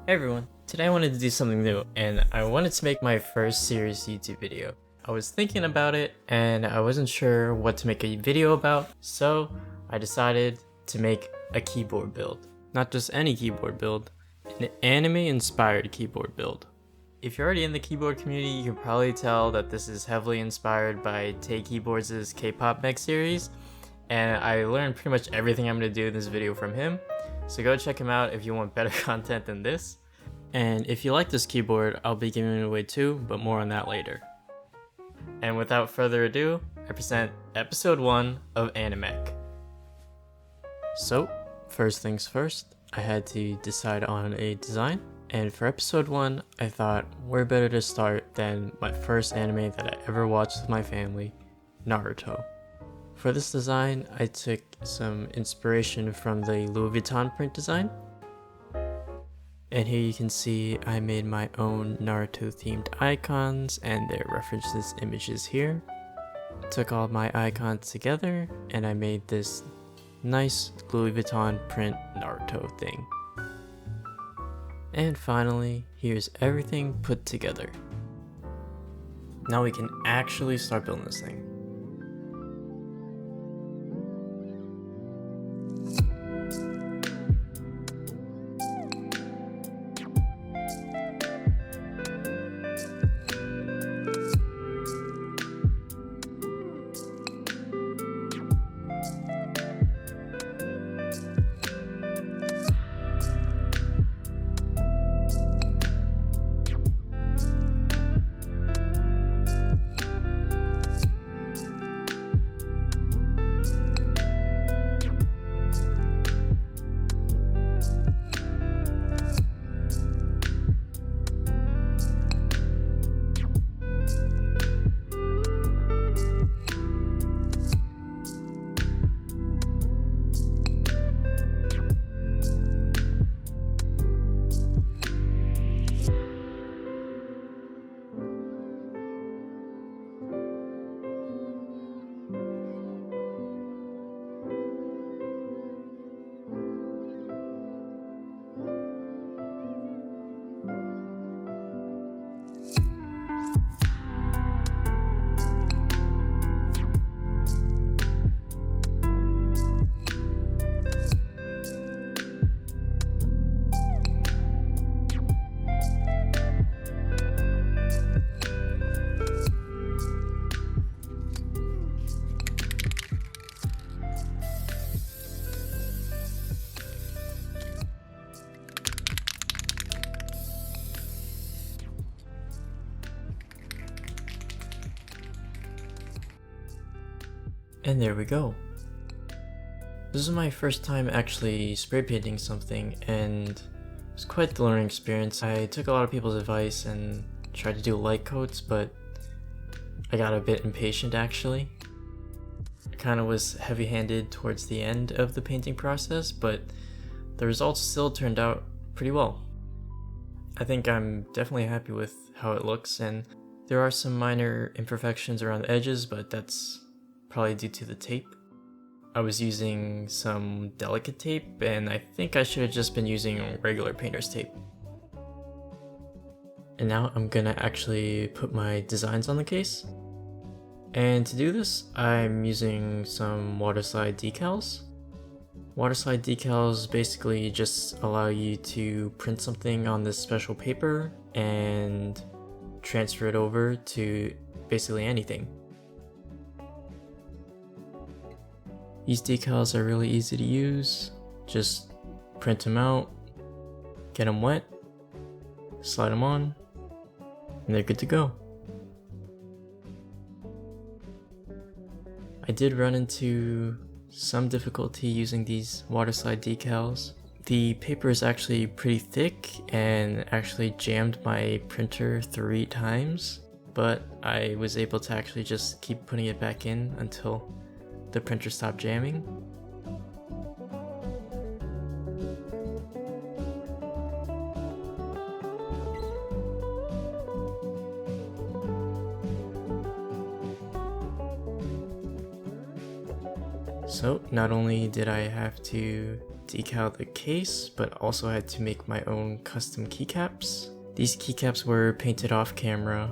Hey everyone, today I wanted to do something new and I wanted to make my first serious YouTube video. I was thinking about it and I wasn't sure what to make a video about, so I decided to make a keyboard build. Not just any keyboard build, an anime inspired keyboard build. If you're already in the keyboard community, you can probably tell that this is heavily inspired by Tay Keyboards' K-pop mech series, and I learned pretty much everything I'm going to do in this video from him. So go check him out if you want better content than this. And if you like this keyboard, I'll be giving it away too, but more on that later. And without further ado, I present episode 1 of Ani-Mech. So, first things first, I had to decide on a design. And for episode 1, I thought where better to start than my first anime that I ever watched with my family, Naruto. For this design, I took some inspiration from the Louis Vuitton print design. And here you can see I made my own Naruto-themed icons and their references images here. Took all my icons together and I made this nice Louis Vuitton print Naruto thing. And finally, here's everything put together. Now we can actually start building this thing. And there we go. This is my first time actually spray painting something and it was quite the learning experience. I took a lot of people's advice and tried to do light coats, but I got a bit impatient actually. I kind of was heavy-handed towards the end of the painting process, but the results still turned out pretty well. I think I'm definitely happy with how it looks, and there are some minor imperfections around the edges, but that's probably due to the tape. I was using some delicate tape and I think I should have just been using regular painter's tape. And now I'm gonna actually put my designs on the case. And to do this, I'm using some waterslide decals. Waterslide decals basically just allow you to print something on this special paper and transfer it over to basically anything. These decals are really easy to use. Just print them out, get them wet, slide them on, and they're good to go. I did run into some difficulty using these waterslide decals. The paper is actually pretty thick and actually jammed my printer 3 times, but I was able to actually just keep putting it back in until the printer stopped jamming. So not only did I have to decal the case, but also had to make my own custom keycaps. These keycaps were painted off camera,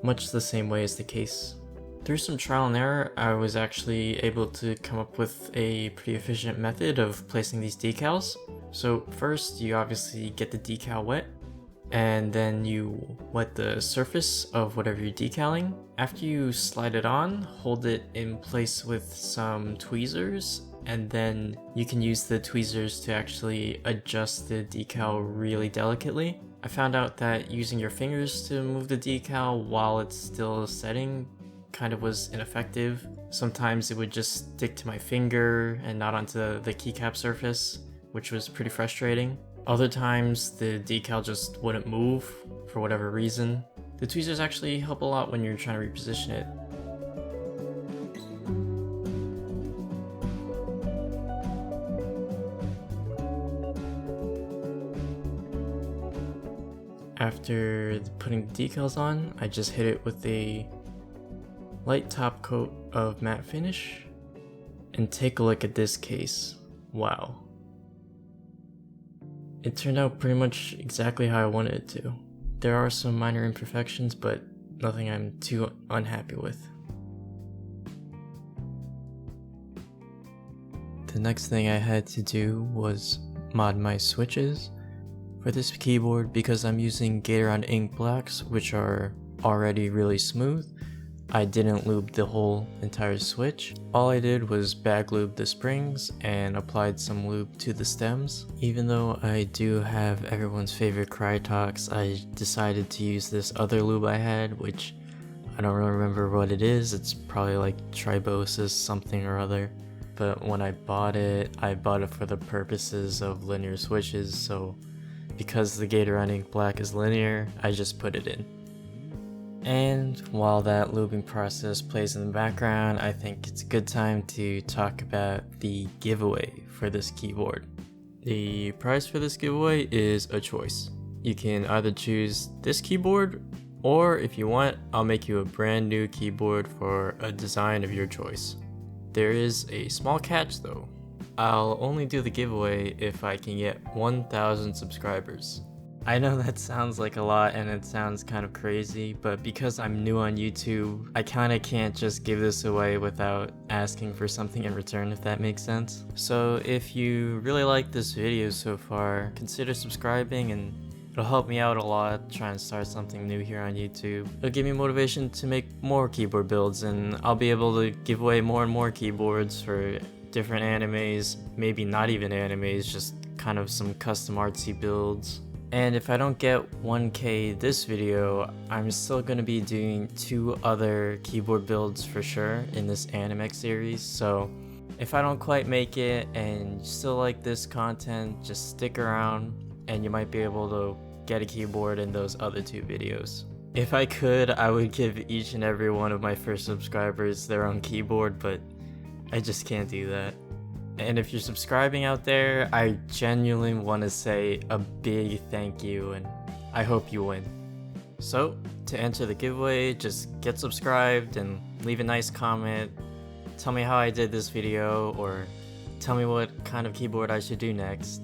much the same way as the case. Through some trial and error, I was actually able to come up with a pretty efficient method of placing these decals. So first, you obviously get the decal wet, and then you wet the surface of whatever you're decaling. After you slide it on, hold it in place with some tweezers, and then you can use the tweezers to actually adjust the decal really delicately. I found out that using your fingers to move the decal while it's still setting kind of was ineffective. Sometimes it would just stick to my finger and not onto the keycap surface, which was pretty frustrating. Other times the decal just wouldn't move for whatever reason. The tweezers actually help a lot when you're trying to reposition it. After putting the decals on, I just hit it with a light top coat of matte finish, and take a look at this case. Wow. It turned out pretty much exactly how I wanted it to. There are some minor imperfections, but nothing I'm too unhappy with. The next thing I had to do was mod my switches for this keyboard. Because I'm using Gateron ink blacks, which are already really smooth. I didn't lube the whole entire switch. All I did was bag lube the springs and applied some lube to the stems. Even though I do have everyone's favorite Crytox, I decided to use this other lube I had, which I don't really remember what it is. It's probably like Tribosis something or other. But when I bought it for the purposes of linear switches, so because the Gateron ink black is linear, I just put it in. And while that lubing process plays in the background, I think it's a good time to talk about the giveaway for this keyboard. The prize for this giveaway is a choice. You can either choose this keyboard, or if you want, I'll make you a brand new keyboard for a design of your choice. There is a small catch though. I'll only do the giveaway if I can get 1,000 subscribers. I know that sounds like a lot and it sounds kind of crazy, but because I'm new on YouTube, I kinda can't just give this away without asking for something in return, if that makes sense. So if you really like this video so far, consider subscribing, and it'll help me out a lot trying to start something new here on YouTube. It'll give me motivation to make more keyboard builds, and I'll be able to give away more and more keyboards for different animes, maybe not even animes, just kind of some custom artsy builds. And if I don't get 1K this video, I'm still going to be doing 2 other keyboard builds for sure in this Ani-Mech series. So if I don't quite make it and you still like this content, just stick around and you might be able to get a keyboard in those other 2 videos. If I could, I would give each and every one of my first subscribers their own keyboard, but I just can't do that. And if you're subscribing out there, I genuinely want to say a big thank you, and I hope you win. So, to enter the giveaway, just get subscribed and leave a nice comment. Tell me how I did this video, or tell me what kind of keyboard I should do next,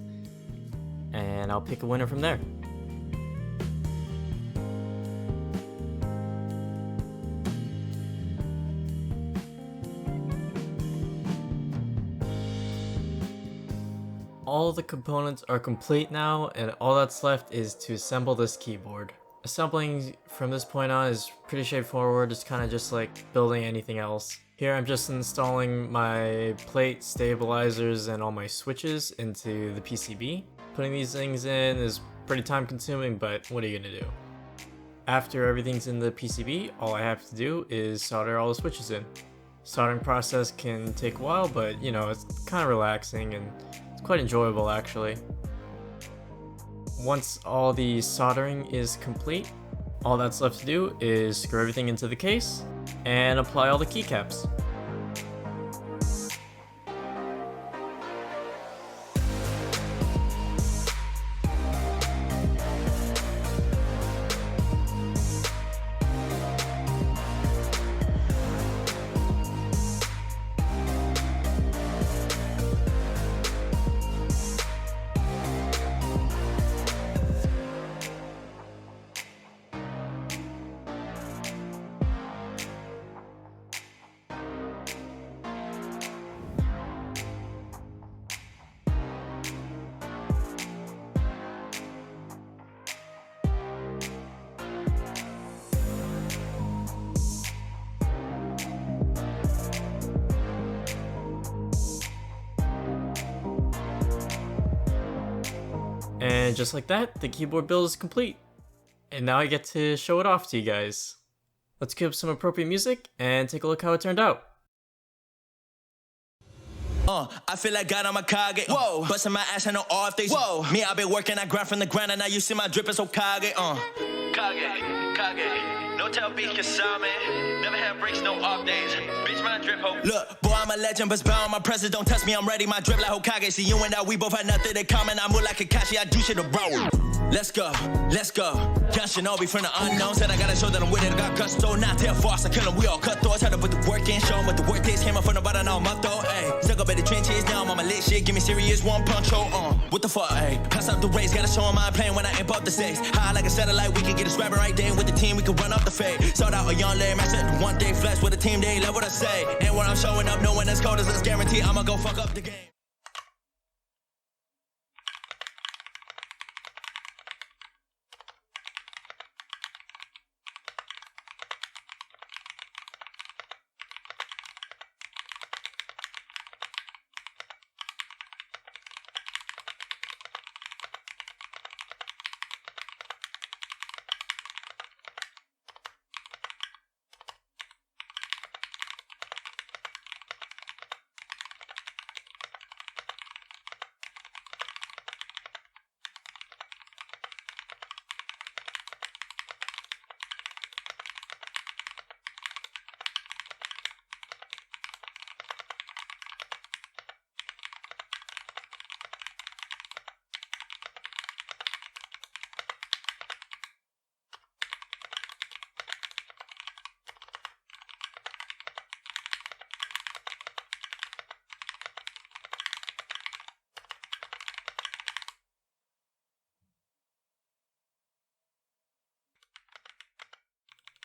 and I'll pick a winner from there. All the components are complete now, and all that's left is to assemble this keyboard. Assembling from this point on is pretty straightforward. It's kind of just like building anything else. Here I'm just installing my plate, stabilizers, and all my switches into the PCB. Putting these things in is pretty time consuming, but what are you gonna do? After everything's in the PCB, all I have to do is solder all the switches in. Soldering process can take a while, but you know, it's kind of relaxing and it's quite enjoyable actually. Once all the soldering is complete, all that's left to do is screw everything into the case and apply all the keycaps. And just like that, the keyboard build is complete. And now I get to show it off to you guys. Let's cue up some appropriate music and take a look how it turned out. I feel like God, I'm a Kage. Whoa, busting my ass, I know off days. Whoa, me, I've been working, I grind from the ground, and now you see my drip is so Kage. Kage, no tell beef Kasame. Never have breaks, no off days. Bitch, my drip hope. Look, boy, I'm a legend, but bound my presence. Don't test me, I'm ready. My drip like Hokage. See you and I, we both had nothing in common. I move like Kakashi, I do shit to bro. Let's go, let's go. Young Shinobi from the unknown. Said I gotta show that I'm with it. I got gusto, not tell false. I kill them, we all cut throats. Had to put the work in, show them what the work is. Came up from the bottom, now I'm up though. Ayy, stuck up at the trenches, now I'm on my lit shit. Give me serious one punch, what the fuck, ayy. Pass up the race, gotta show them my plane when I amp up the stakes. High like a satellite, we can get a scrapping right there. With the team, we can run up the fade. Sold out a young lame, I said one day flex with a team, they love what I say. And when I'm showing up, no one as cold as us, guarantee I'ma go fuck up the game.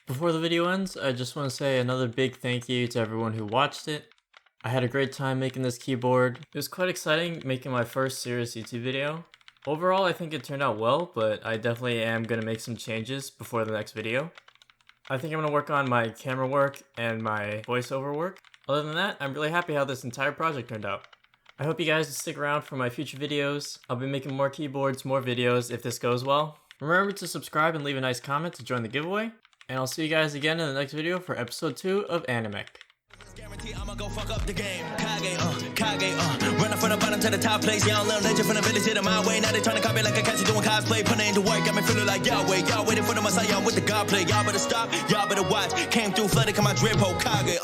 Before the video ends, I just want to say another big thank you to everyone who watched it. I had a great time making this keyboard. It was quite exciting making my first serious YouTube video. Overall, I think it turned out well, but I definitely am going to make some changes before the next video. I think I'm going to work on my camera work and my voiceover work. Other than that, I'm really happy how this entire project turned out. I hope you guys will stick around for my future videos. I'll be making more keyboards, more videos if this goes well. Remember to subscribe and leave a nice comment to join the giveaway. And I'll see you guys again in the next video for episode 2 of Ani-Mech. Guarantee I'ma go fuck up the game. Kage, running from the bottom to the top place. Young little legend from the village to my way. Now they trying to copy like a catchy doing cosplay. Putting into work, got me feeling like Yahweh. Y'all waiting for the Messiah with the God play. Y'all better stop, y'all better watch. Came through flooded, come my drip, Hokage,